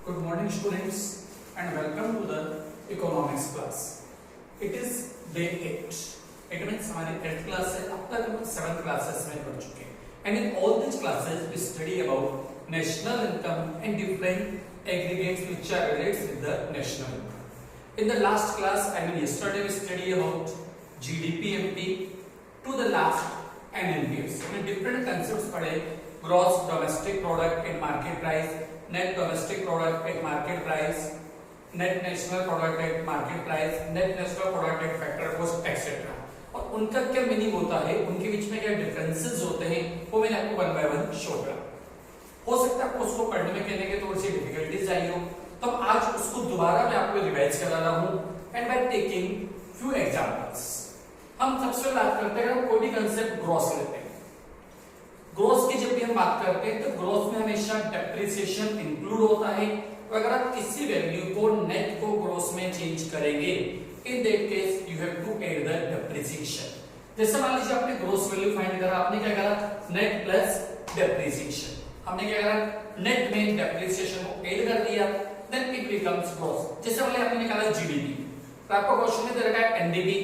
Good morning students and welcome to the economics class. It is day 8. It means हमारी 8th class है. अब तक हम 7 classes में पढ़ चुके हैं. And in all these classes we study about national income and different aggregates which are related with the national income. In the last class, yesterday we study about GDP MP to the last NNPs. हमने different concepts पढ़े. Gross domestic product and market price, net domestic product at market price, net national product at market price, net national product at factor cost etc. और उनका क्या meaning होता है, उनके बीच में क्या डिफरेंसेस होते हैं, वो मैंने आपको वन बाय वन शो करा. हो सकता है आपको उसको पढ़ने में कहने के थोड़ी सी डिफिकल्टीज आई हो, तो आज उसको दोबारा मैं आपको रिवाइज करा रहा हूँ and by taking few examples. हम सबसे बात करते हैं कोई भी कंसेप्ट ग्रॉस लेते हैं. ग्रोस की जब भी हम बात करते हैं तो ग्रोस में हमेशा डेप्रिसिएशन इंक्लूड होता है. और अगर आप किसी वैल्यू को नेट को ग्रोस में चेंज करेंगे, in that case you have to add the depreciation. जैसे मान लीजिए आपने ग्रोस वैल्यू फाइंड करा, आपने क्या करा, नेट प्लस डेप्रिसिएशन. हमने क्या करा, नेट में डेप्रिसिएशन को ऐड कर दिया, देन इट बिकम्स ग्रोस. जैसे मान लीजिए आपने निकाला जीडीपी, तो आपको क्वेश्चन में दे रखा है एनडीपी,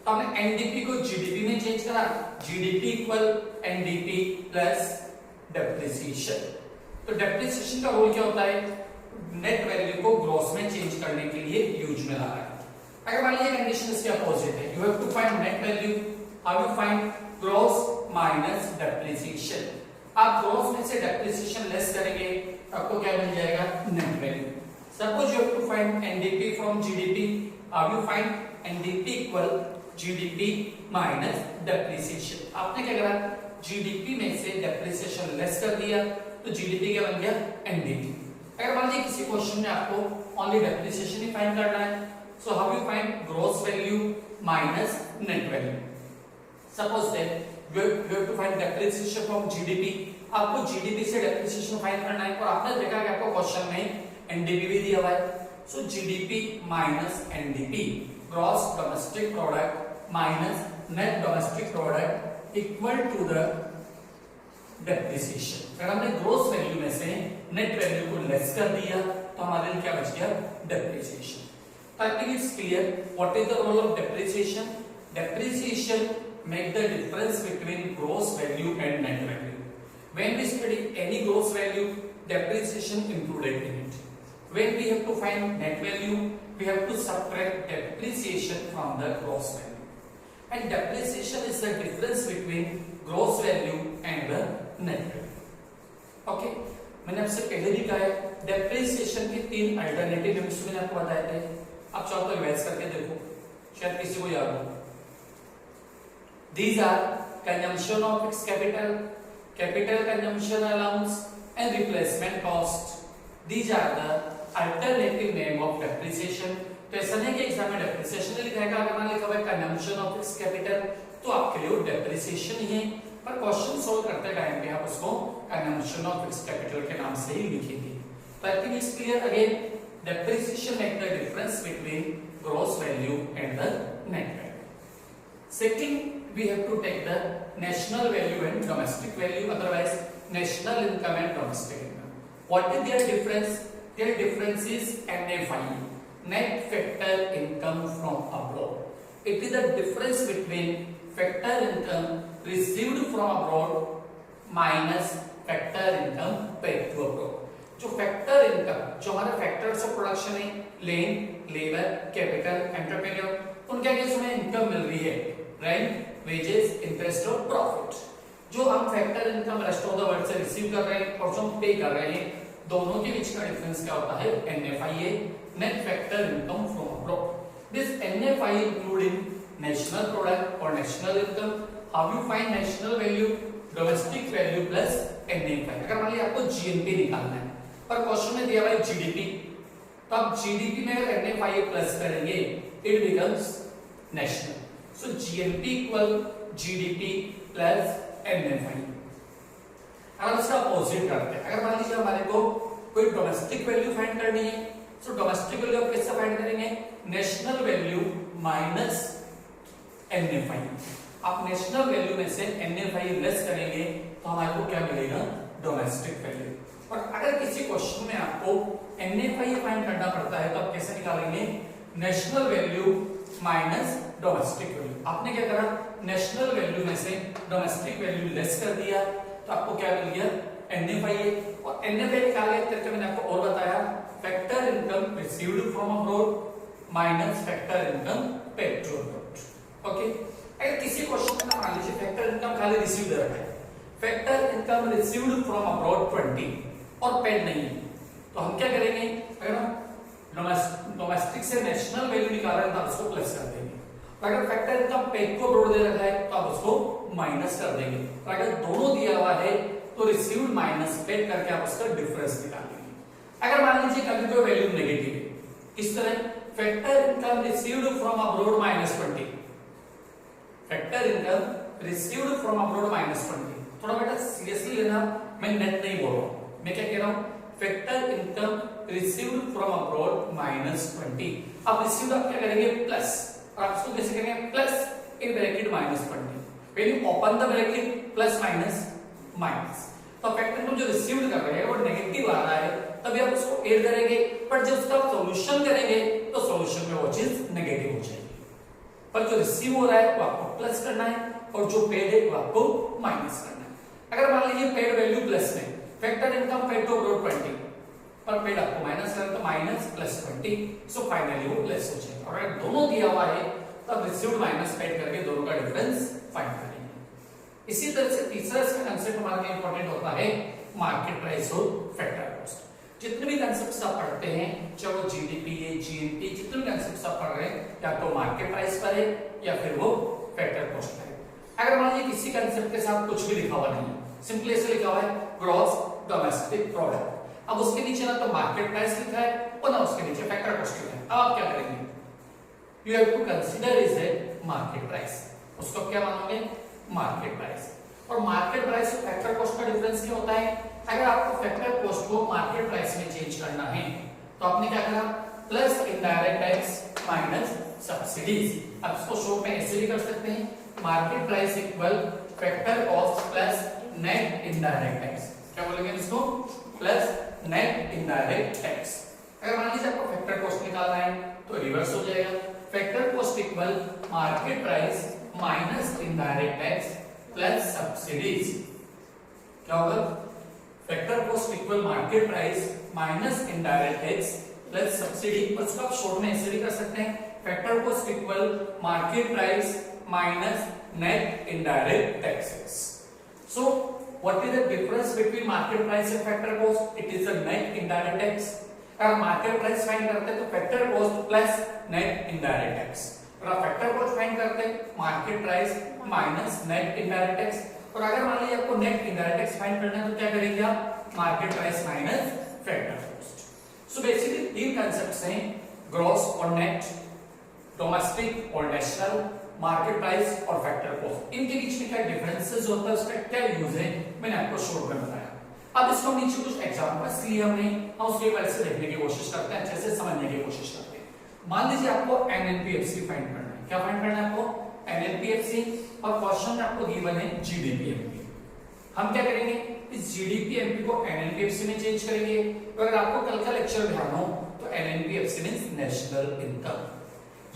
तो हमने एनडीपी को जीडीपी में चेंज करा. GDP equal NDP plus depreciation. तो डेप्रिसिएशन का रोल क्या होता है, नेट वैल्यू को ग्रॉस में चेंज करने के लिए यूज में लाना है. अगर मान लीजिए कंडीशन इसके अपोजिट है, you have to find net value, how you find gross minus depreciation. आप ग्रॉस में से डेप्रिसिएशन लेस करेंगे तो आपको क्या मिल जाएगा, net value. Suppose you have to find NDP from GDP, how you find NDP equal GDP minus depreciation. आपने क्या करा, जीडीपी में से डेप्रिसिएशन लेस कर दिया, तो जीडीपी क्या बन गया, एनडीपी. अगर मान लीजिए किसी क्वेश्चन में आपको ओनली डेप्रिसिएशन ही फाइंड करना है, so how you find gross value minus net value. Suppose that you have to find depreciation from GDP. आपको जीडीपी से डेप्रिसिएशन फाइंड करना है और आपने देखा कि आपको क्वेश्चन में एनडीपी भी दिया हुआ है. So GDP minus NDP, gross domestic product minus net domestic product equal to the depreciation. अगर हमने ग्रॉस वैल्यू में से नेट वैल्यू को लेस कर दिया तो हमारे लिए क्या बच गया, depreciation. I think it's clear what is the role of depreciation. Depreciation make the difference between gross value and net value. When we study any gross value, depreciation included in it. When we have to find net value, we have to subtract depreciation from the gross value. And depreciation is the difference between gross value and the net value. Okay? मैंने आपसे पहले भी कहा है, depreciation के 3 alternative units मैंने आपको बताए थे. आप चाहो तो रिवाइज करके देखो, शायद किसी को याद हो. These are consumption of fixed capital, capital consumption allowance, and replacement cost. These are the alternative name of depreciation. तो ऐसा नहीं कि एग्जाम में डेप्रिसिएशन लिखा है, अगर मान लिखा हुआ है कंजम्पशन ऑफ फिक्स्ड कैपिटल तो आपके लिए डेप्रिसिएशन ही है, पर क्वेश्चन सॉल्व करते टाइम पे आप उसको कंजम्पशन ऑफ फिक्स्ड कैपिटल के नाम से ही लिखेंगे. तो I think it's clear. Again depreciation make the difference between gross value and the net value. Second we have to take the national value and domestic value, otherwise national income and domestic income. What is their difference? Their difference is NFI, net factor income from abroad. It is the difference between factor income received from abroad minus factor income paid to abroad. जो factor income, जो हमारे factors of production है, land, labor, capital, entrepreneur, उनके case में income मिल रही है, rent, wages, interest और profit. जो हम factor income rest of the world से receive कर रहे हैं और जो हम pay कर रहे हैं, दोनों के बीच का डिफरेंस क्या होता है, NFI, net factor income from abroad. This NFI including national product और national income. How you find national value, domestic value plus NFI. अगर मान लीजिए आपको जीएनपी निकालना है, पर क्वेश्चन में दिया हुआ है जीडीपी, तो आप जीडीपी में अगर NFI प्लस करेंगे it becomes national. So GNP equal GDP plus NFI. अगर इसका अपोजिट करते हैं, अगर मान लीजिए हमारे को कोई डोमेस्टिक वैल्यू फाइंड करनी है, तो डोमेस्टिक वैल्यू आप कैसे फाइंड करेंगे, नेशनल वैल्यू माइनस NFI. आप नेशनल वैल्यू में से NFI लेस करेंगे तो हमारे को क्या मिलेगा, डोमेस्टिक वैल्यू. और अगर किसी क्वेश्चन में आपको NFI फाइंड करना पड़ता है तो आप कैसे निकालेंगे, national value minus domestic value. आपने क्या करा, नेशनल वैल्यू में से डोमेस्टिक वैल्यू लेस कर दिया तो आपको क्या मिल गया, NFI। और NFI निकालने के तरीके मैंने आपको और बताया, factor income received from abroad minus factor income paid to abroad. Okay, अगर किसी क्वेश्चन में मान लीजिए फैक्टर इनकम खाली रिसीव्ड रखा है, factor income received from abroad 20 और पेड नहीं है, तो हम क्या करेंगे, अगर हम डोमेस्टिक से नेशनल वैल्यू निकाल रहे हैं तो आप उसको प्लस कर देंगे, और अगर फैक्टर इनकम पेड को अब्रॉड दे रखा है तो आप उसको माइनस कर देंगे, और अगर दोनों दिया हुआ है तो रिसीव्ड माइनस पेड करके आप उसका डिफरेंस निकालेंगे। अगर मान लीजिए कभी कोई वैल्यू नेगेटिव है, किस तरह, factor income received from abroad -20, factor income received from abroad -20। थोड़ा बेटा सीरियसली लेना, मैं नेट नहीं बोल रहा हूं, मैं क्या कह रहा हूं, factor income received from abroad -20। अब रिसीव्ड आप क्या करेंगे, प्लस, और आप इसको कैसे करेंगे, plus in bracket -20, when you open the bracket plus minus minus. तो फैक्टर इनकम जो रिसीव्ड कर रहे हैं वो नेगेटिव आ रहा है, तभी आप उसको ऐड करेंगे, पर जब उसका सॉल्यूशन करेंगे तो सॉल्यूशन में वो चीज नेगेटिव हो जाएगी, पर जो रिसीव हो रहा है वो आपको प्लस करना है और जो पेड है वो आपको माइनस करना है। अगर मान लीजिए पेड वैल्यू प्लस में, factor income paid to abroad 20, पर पेड आपको माइनस करें तो माइनस प्लस 20, सो फाइनली वो प्लस हो जाएगा। और अगर दोनों दिया हुआ है तब रिसीव्ड माइनस पेड करके दोनों का डिफरेंस फाइंड करेंगे। इसी तरह से तीसरा इसका कांसेप्ट हमारे लिए इंपॉर्टेंट होता है मार्केट प्राइस और फैक्टर कॉस्ट। जितने भी कांसेप्ट्स आप पढ़ते हैं, चाहे वो जीडीपी है, जीएनपी, जितने भी कांसेप्ट्स आप पढ़ रहे हैं, या तो मार्केट प्राइस पर है या फिर वो फैक्टर कॉस्ट पर है। अगर मान लीजिए किसी कांसेप्ट के साथ कुछ भी लिखा हुआ नहीं है, सिंपली ऐसे लिखा हुआ है ग्रॉस डोमेस्टिक प्रोडक्ट, अब उसके नीचे ना तो मार्केट प्राइस लिखा है और ना उसके नीचे फैक्टर कॉस्ट लिखा है, अब आप क्या करेंगे, you have to consider is a market price, उसको क्या मानोगे, मार्केट प्राइस। और मार्केट प्राइस और फैक्टर कॉस्ट का डिफरेंस क्या होता है, अगर आपको फैक्टर कॉस्ट को मार्केट प्राइस में चेंज करना है तो आपने क्या करा, plus indirect tax minus subsidies. अब इसको शॉर्ट में ऐसे भी कर सकते हैं, market price equal factor cost plus net indirect tax. क्या बोलेंगे इसको, प्लस नेट इनडायरेक्ट टैक्स। अगर मान लीजिए आपको फैक्टर कॉस्ट निकालना है तो रिवर्स हो जाएगा, factor cost equal market price minus indirect tax plus subsidies. क्या होगा, factor cost equal market price minus indirect tax plus subsidy, और इसको आप शॉर्ट में ऐसे भी कर सकते हैं, factor cost equal market price minus net indirect taxes. So what is the difference between market price and factor cost, it is the net indirect tax. अगर मार्केट प्राइस फाइंड करते हैं तो factor cost plus net indirect tax, और आप factor cost find करते हैं market price minus net indirect tax. और अगर मान लीजिए आपको नेट इनडायरेक्ट टैक्स फाइंड करना है तो क्या करेंगे आप, market price minus factor cost. So basically तीन कांसेप्ट्स हैं, ग्रॉस और नेट, डोमेस्टिक और नेशनल, मार्केट प्राइस और फैक्टर कॉस्ट। इनके बीच में क्या डिफरेंसेस होता है, उसका क्या यूज है, मैंने आपको शॉर्ट में बताया। अब इसको नीचे कुछ एग्जांपल्स लिए हमने, हम उसके बारे से देखने की कोशिश करते हैं, अच्छे से समझने की कोशिश करते हैं। मान लीजिए आपको एनएनपीएफसी फाइंड करना है, क्या फाइंड करना है आपको, एनएनपीएफसी, और क्वेश्चन में आपको गिवन है जीडीपीएमपी। हम क्या करेंगे, इस जीडीपीएमपी को एनएनपीएफसी में चेंज करेंगे। अगर आपको कल का लेक्चर ध्यान हो तो एनएनपीएफसी मींस नेशनल इनकम,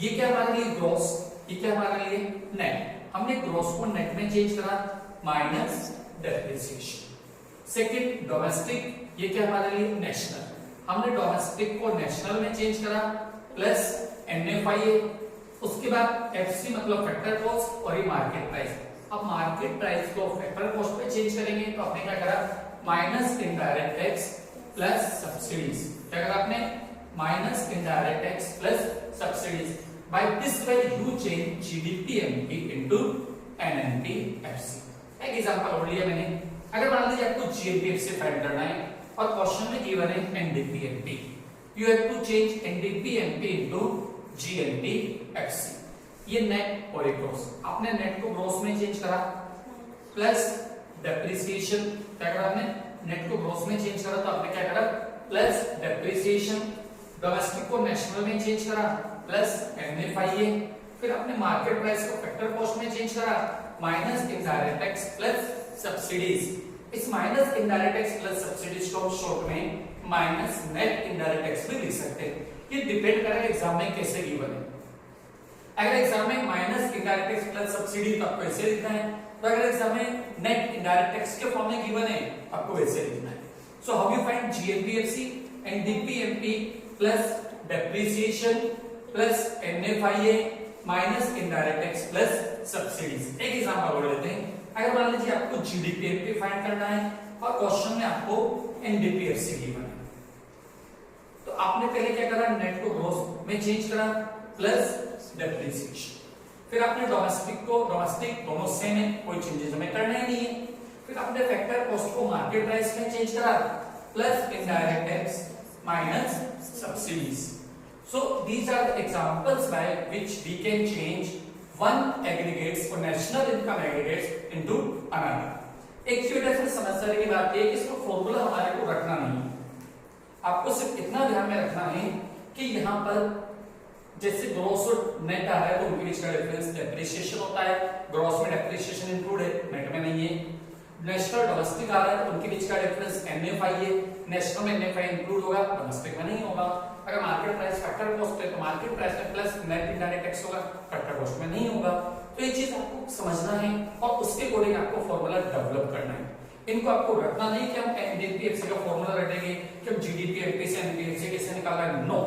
ये क्या हमारे लिए ग्रॉस, ये क्या हमारे लिए नेट। हमने ग्रॉस को नेट में चेंज करा, माइनस डेप्रिसिएशन। सेकंड डोमेस्टिक, ये क्या हमारे लिए नेशनल, हमने डोमेस्टिक को नेशनल में चेंज करा, प्लस एनएफआई। उसके बाद एफसी मतलब फैक्टर कॉस्ट, और ये मार्केट प्राइस। अब मार्केट प्राइस को फैक्टर कॉस्ट पे चेंज करेंगे तो आपने क्या करा, minus indirect tax plus subsidies. क्या करा आपने, minus indirect tax plus subsidies. By this way you change GDPMP into NNPFC. एक एग्जांपल और लिया मैंने, अगर मान लीजिए आपको जीएनपीएफसी फाइंड करना है और क्वेश्चन में गिवन है NDPMP, you have to change NDPMP into GNPFC. ये नेट और एक ग्रॉस, आपने नेट को ग्रॉस में चेंज करा, प्लस डेप्रिसिएशन। क्या करा आपने, नेट को ग्रॉस में चेंज करा तो आपने क्या करा, प्लस डेप्रिसिएशन। डोमेस्टिक को नेशनल में चेंज करा, प्लस एनएफआईए। फिर आपने मार्केट प्राइस को फैक्टर कॉस्ट में चेंज करा, minus indirect tax plus subsidies. इस minus indirect tax plus subsidies को शॉर्ट में माइनस नेट इनडायरेक्ट टैक्स भी लिख सकते हैं। ये डिपेंड करेगा एग्जाम में कैसे गिवन है। अगर एग्जाम में minus indirect tax plus subsidy तो आपको ऐसे लिखना है, तो अगर एग्जाम में नेट इनडायरेक्ट टैक्स के फॉर्म में गिवन है आपको वैसे लिखना है। So how you find GNPFC and DPMP plus depreciation plus NFIA minus indirect tax plus subsidies. एक एग्जांपल और लेते हैं। अगर मान लीजिए आपको जीडीपीएमपी फाइंड करना है और क्वेश्चन में आपको एनडीपीएफसी गिवन है, तो आपने पहले क्या करा, नेट को ग्रॉस में चेंज करा प्लस डेप्रिसिएशन, फिर आपने डोमेस्टिक दोनों सेम है, कोई चेंजेस हमें करना ही नहीं है, फिर आपने फैक्टर कॉस्ट को मार्केट प्राइस में चेंज करा plus indirect tax minus subsidies. So these are the examples by which we can change one aggregates or national income aggregates into another. एक छोटा सा समझने की बात है कि इसका फॉर्मूला हमारे को रखना नहीं है, आपको सिर्फ इतना ध्यान में रखना है कि यहाँ पर जैसे ग्रॉस और नेट आ रहा है तो उनके बीच का डिफरेंस डेप्रिसिएशन होता है, ग्रॉस में डेप्रिसिएशन इंक्लूड है, नेट में नहीं है। नेशनल डोमेस्टिक आ रहा है तो उनके बीच का डिफरेंस एनएफआई है, नेशनल में एनएफआई इंक्लूड होगा, डोमेस्टिक में नहीं होगा। अगर मार्केट प्राइस फैक्टर कॉस्ट है तो मार्केट प्राइस में प्लस नेट इनडायरेक्ट टैक्स होगा, फैक्टर कॉस्ट में नहीं होगा। तो ये चीज आपको समझना है और उसके अकॉर्डिंग आपको फॉर्मूला डेवलप करना है। इनको आपको रखना नहीं कि हम एनडीपीएफसी का फॉर्मूला रटेंगे कि हम जीडीपीएफसी से एनडीपीएफसी कैसे निकालना है, नो,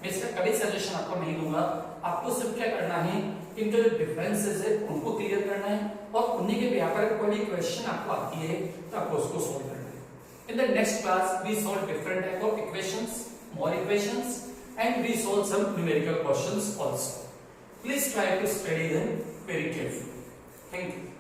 मैं इसका कभी सजेशन आपको नहीं दूंगा। आपको सिर्फ क्या करना है, इनके जो डिफरेंसेस है उनको क्लियर करना है और उन्हीं के बिहाफ पर कोई क्वेश्चन आपको आती है तो आपको उसको सॉल्व करना है। In the next class we solve different type of equations, more equations, and we solve some numerical questions also. Please try to study them very carefully. Thank you.